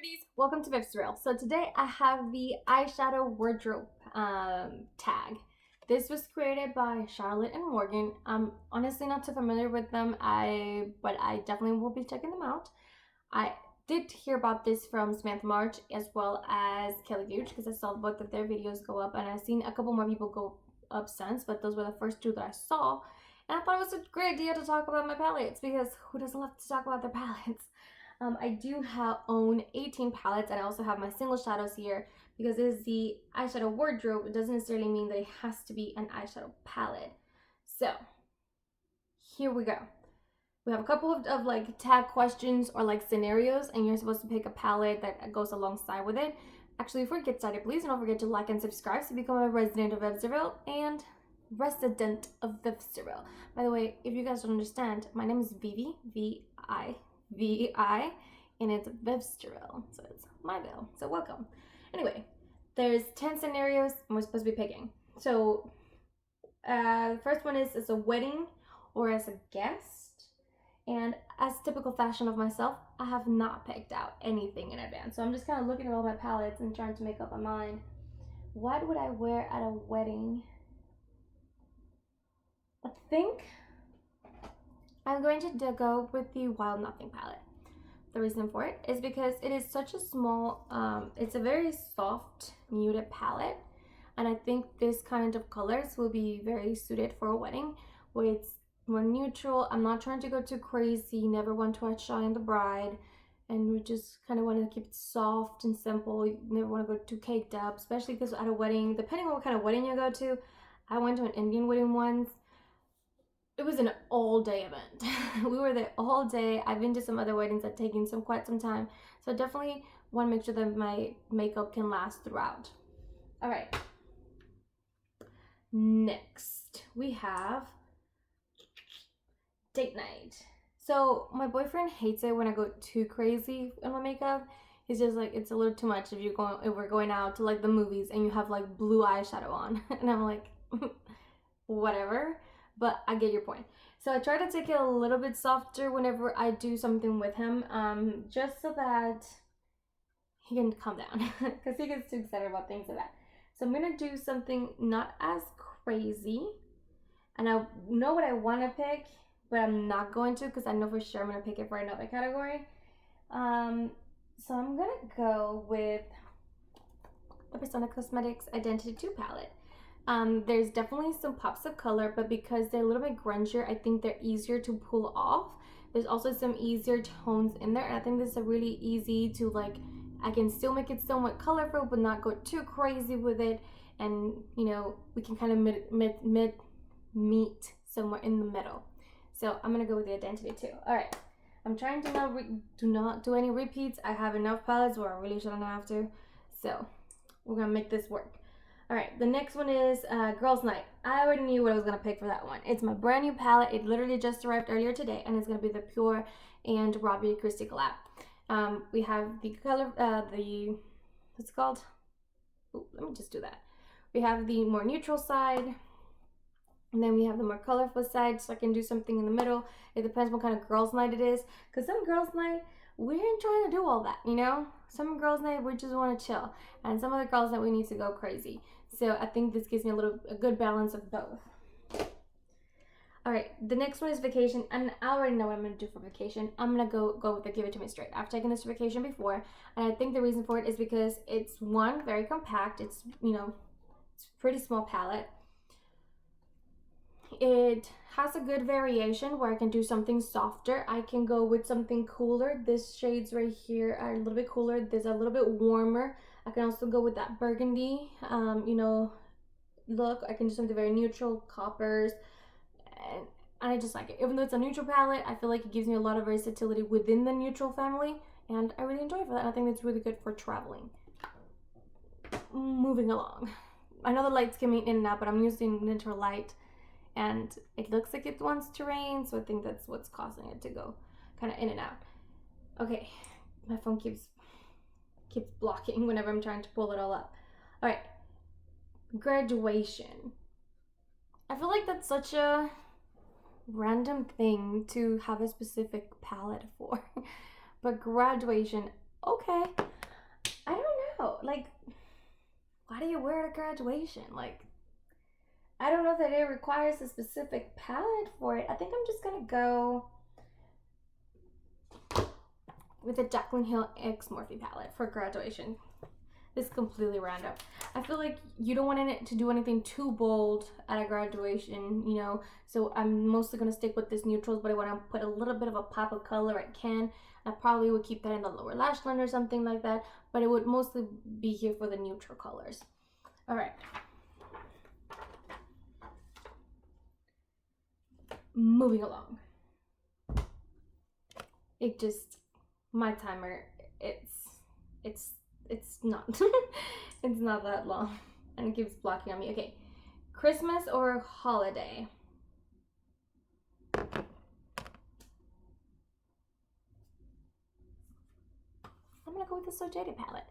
Pretties, welcome to Viv's Thrill. So today I have the eyeshadow wardrobe tag. This was created by Charlotte and Morgan. I'm honestly not too familiar with them, but I definitely will be checking them out. I did hear about this from Samantha March as well as Kelly Gooch because I saw both of their videos go up, and I've seen a couple more people go up since, but those were the first two that I saw. And I thought it was a great idea to talk about my palettes because who doesn't love to talk about their palettes? I do own 18 palettes, and I also have my single shadows here because it is the eyeshadow wardrobe. It doesn't necessarily mean that it has to be an eyeshadow palette. So here we go. We have a couple of like tag questions or like scenarios, and you're supposed to pick a palette that goes alongside with it. Actually, before we get started, please don't forget to like and subscribe to become a resident of Vivzerville and resident of Vivzerville. By the way, if you guys don't understand, my name is Vivi, V-I, and it's Vivzerville, so it's myville. So welcome. Anyway, there's 10 scenarios, and we're supposed to be picking. So, the first one is as a wedding or as a guest. And as typical fashion of myself, I have not picked out anything in advance. So I'm just kind of looking at all my palettes and trying to make up my mind. What would I wear at a wedding? I think I'm going to go with the Wild Nothing palette. The reason for it is because it is such a small, it's a very soft, muted palette. And I think this kind of colors will be very suited for a wedding where it's more neutral. I'm not trying to go too crazy, never want to outshine the bride. And we just kind of want to keep it soft and simple. You never want to go too caked up, especially because at a wedding, depending on what kind of wedding you go to, I went to an Indian wedding once. It was an all-day event. We were there all day. I've been to some other weddings that taken quite some time. So I definitely want to make sure that my makeup can last throughout. All right. Next, we have date night. So my boyfriend hates it when I go too crazy in my makeup. He's just like, it's a little too much if we're going out to like the movies and you have like blue eyeshadow on. And I'm like, whatever. But I get your point. So I try to take it a little bit softer whenever I do something with him, just so that he can calm down because he gets too excited about things like that. So I'm gonna do something not as crazy, and I know what I want to pick, but I'm not going to because I know for sure I'm gonna pick it for another category. So I'm gonna go with the Persona Cosmetics Identity 2 palette. There's definitely some pops of color, but because they're a little bit grungier, I think they're easier to pull off. There's also some easier tones in there, and I think this is a really easy to like, I can still make it somewhat colorful, but not go too crazy with it. And, you know, we can kind of meet somewhere in the middle. So I'm going to go with the Identity 2. All right. I'm trying to not do any repeats. I have enough palettes where I really shouldn't have to. So we're going to make this work. All right, the next one is Girls Night. I already knew what I was going to pick for that one. It's my brand new palette. It literally just arrived earlier today, and it's going to be the Pure and Robbie Christie collab. We have the color, what's it called? Ooh, let me just do that. We have the more neutral side, and then we have the more colorful side, so I can do something in the middle. It depends what kind of girls' night it is, because some girls' night, we ain't trying to do all that, you know? Some girls' night, we just want to chill, and some other girls' night, we need to go crazy. So I think this gives me a good balance of both. All right, the next one is vacation, and I already know what I'm going to do for vacation. I'm going to go with the Give It To Me Straight. I've taken this to vacation before, and I think the reason for it is because it's, one, very compact. It's, you know, it's a pretty small palette. It has a good variation where I can do something softer. I can go with something cooler. This shades right here are a little bit cooler. This is a little bit warmer. I can also go with that burgundy, you know, look. I can do something very neutral, coppers, and I just like it. Even though it's a neutral palette, I feel like it gives me a lot of versatility within the neutral family, and I really enjoy it for that. I think it's really good for traveling. Moving along. I know the light's coming in and out, but I'm using neutral light, and it looks like it wants to rain, so I think that's what's causing it to go kind of in and out. Okay, my phone keeps blocking whenever I'm trying to pull it all up. All right, graduation. I feel like that's such a random thing to have a specific palette for, but graduation, okay. like, why do you wear it at graduation? Like, I don't know that it requires a specific palette for it. I think I'm just gonna go with the Jaclyn Hill X Morphe palette for graduation. It's completely random. I feel like you don't want it to do anything too bold at a graduation, you know, so I'm mostly going to stick with this neutrals, but I want to put a little bit of a pop of color, I can. I probably would keep that in the lower lash line or something like that, but it would mostly be here for the neutral colors. All right. Moving along. It just, my timer, it's not it's not that long and it keeps blocking on me. Okay, Christmas or holiday? I'm gonna go with the So Jaded palette.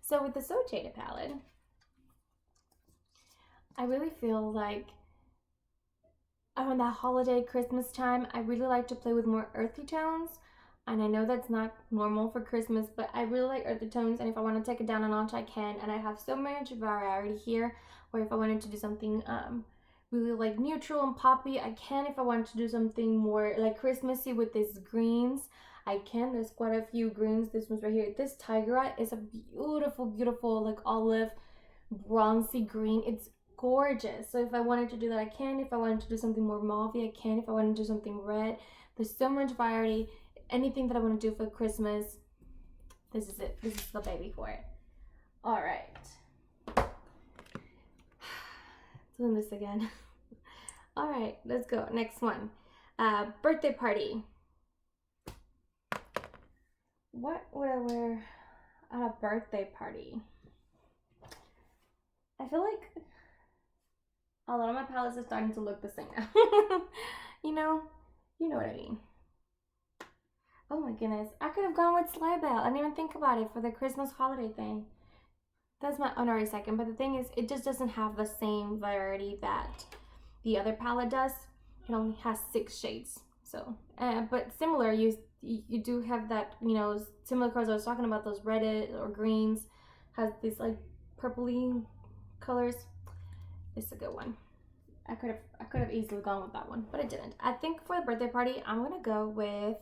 So with the So Jaded palette, I really feel like around that holiday Christmas time, I really like to play with more earthy tones. And I know that's not normal for Christmas, but I really like earthy tones, and if I want to take it down a notch, I can. And I have so much variety here, where if I wanted to do something really like neutral and poppy, I can. If I wanted to do something more like Christmassy with these greens, I can. There's quite a few greens. This one's right here. This Tiger Eye is a beautiful, beautiful like olive bronzy green. It's gorgeous. So if I wanted to do that, I can. If I wanted to do something more mauve, I can. If I wanted to do something red, there's so much variety. Anything that I want to do for Christmas, this is it. This is the baby for it. All right. Doing this again. All right, let's go. Next one. Birthday party. What would I wear at a birthday party? I feel like a lot of my palettes are starting to look the same now. you know what I mean. Oh my goodness, I could have gone with Sleigh Bell. I didn't even think about it for the Christmas holiday thing. That's my honorary second, but the thing is, it just doesn't have the same variety that the other palette does. It only has 6 shades. So, but similar, you do have that, you know, similar colors I was talking about, those red or greens, has these like purpley colors. It's a good one. I could have easily gone with that one, but I didn't. I think for the birthday party, I'm gonna go with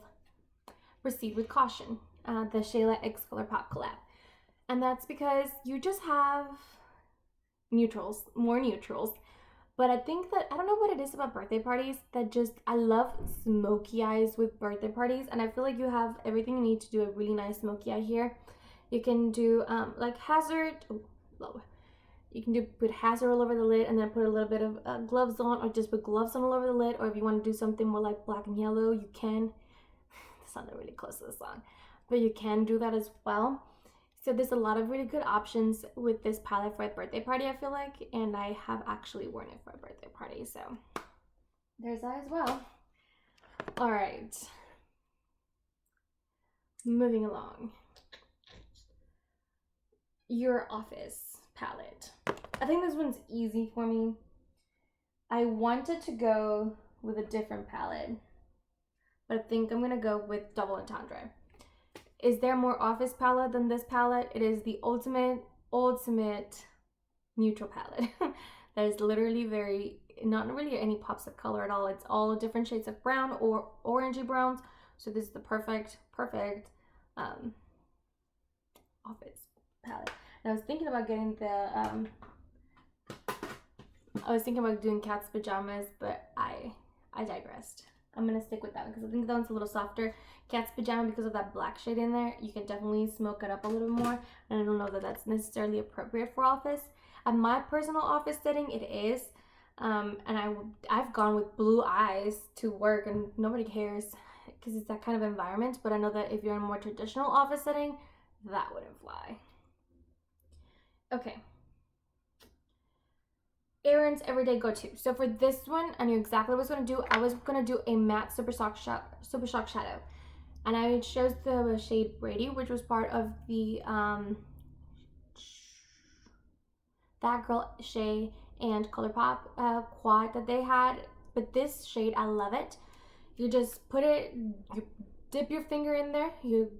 Proceed with Caution, the Shayla X ColourPop collab. And that's because you just have neutrals, more neutrals. But I think that, I don't know what it is about birthday parties that just, I love smoky eyes with birthday parties. And I feel like you have everything you need to do a really nice smoky eye here. You can do like Hazard, you can put Hazard all over the lid and then put a little bit of gloves on, or just put gloves on all over the lid. Or if you want to do something more like black and yellow, you can. Sounded really close to the song, but you can do that as well. So there's a lot of really good options with this palette for a birthday party, I feel like, and I have actually worn it for a birthday party, so there's that as well. All right, moving along. Your Office palette. I think this one's easy for me. I wanted to go with a different palette, but I think I'm gonna go with Double Entendre. Is there more Office palette than this palette? It is the ultimate neutral palette. There's literally not really any pops of color at all. It's all different shades of brown or orangey browns. So this is the perfect Office palette. And I was thinking about getting the I was thinking about doing Cat's Pajamas, but I digressed. I'm gonna stick with that because I think that one's a little softer. Cat's Pajama, because of that black shade in there, you can definitely smoke it up a little more. And I don't know that that's necessarily appropriate for office. At my personal office setting, it is. And I've gone with blue eyes to work, and nobody cares because it's that kind of environment. But I know that if you're in a more traditional office setting, that wouldn't fly. Okay. Erin's everyday go-to. So for this one, I knew exactly what I was going to do. I was going to do a matte Super Shock Shadow. And I chose the shade Brady, which was part of the That Girl Shay and ColourPop quad that they had. But this shade, I love it. You just put it, you dip your finger in there, you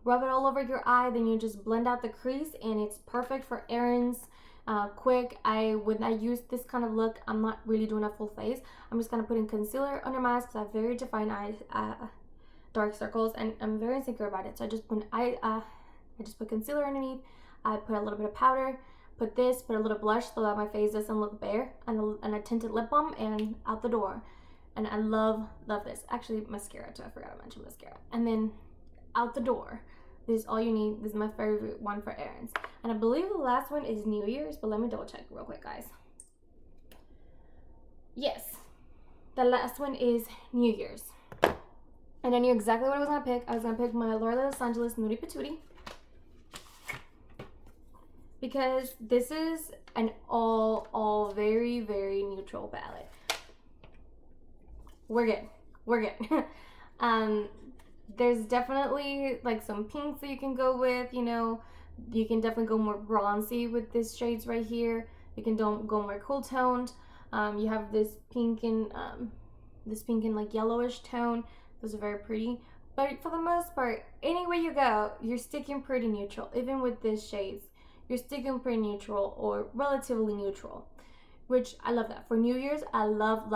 rub it all over your eye, then you just blend out the crease, and it's perfect for errands. Quick. When I use this kind of look, I'm not really doing a full face. I'm just gonna put in concealer under my eyes because I have very defined eyes, dark circles, and I'm very insecure about it. So I just put concealer underneath. I put a little bit of powder, put a little blush so that my face doesn't look bare, and a tinted lip balm, and out the door. And I love this. Actually, mascara too. I forgot to mention mascara. And then out the door. This is all you need. This is my favorite one for errands. And I believe the last one is New Year's, but let me double check real quick, guys. Yes, the last one is New Year's. And I knew exactly what I was gonna pick. I was gonna pick my L'Oreal Los Angeles Nudie Patootie, because this is an all very, very neutral palette. We're good. There's definitely like some pinks that you can go with, you know. You can definitely go more bronzy with these shades right here. You can go more cool toned. You have this pink and like yellowish tone. Those are very pretty. But for the most part, anywhere you go, you're sticking pretty neutral. Even with these shades, you're sticking pretty neutral or relatively neutral, which I love that. For New Year's, I love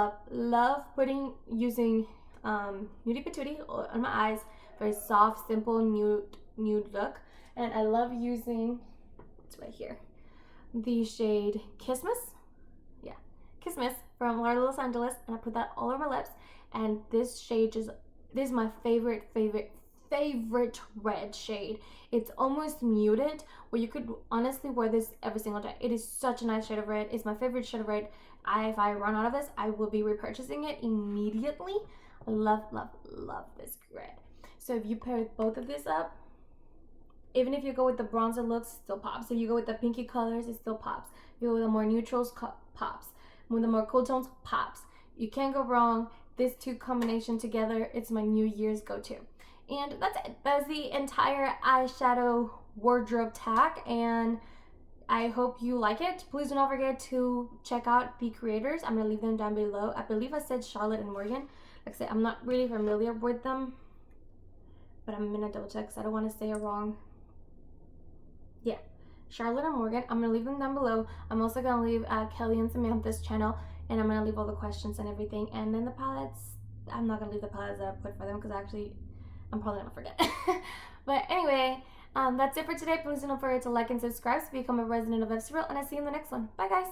using Nudie Patootie on my eyes. Very soft, simple, nude look. And I love using, it's right here, the shade Kismis. Yeah, Kismis from L'Oreal Los Angeles. And I put that all over my lips. And this shade this is my favorite red shade. It's almost muted, where you could honestly wear this every single day. It is such a nice shade of red. It's my favorite shade of red. If I run out of this, I will be repurchasing it immediately. Love this red. So if you pair both of this up, even if you go with the bronzer looks, it still pops. If you go with the pinky colors, it still pops. If you go with the more neutrals, pops. With the more cool tones, pops. You can't go wrong. These two combination together, it's my New Year's go-to. And that's it. That's the entire eyeshadow wardrobe tag, and I hope you like it. Please do not forget to check out the creators. I'm gonna leave them down below. I believe I said Charlotte and Morgan. Like I said, I'm not really familiar with them, but I'm gonna double check because I don't want to say it wrong. Yeah, Charlotte and Morgan. I'm gonna leave them down below. I'm also gonna leave Kelly and Samantha's channel, and I'm gonna leave all the questions and everything. And then the palettes, I'm not gonna leave the palettes that I put for them because actually I'm probably gonna forget. But anyway, that's it for today. Please don't forget to like and subscribe to become a resident of F-Real, and I'll see you in the next one. Bye, guys.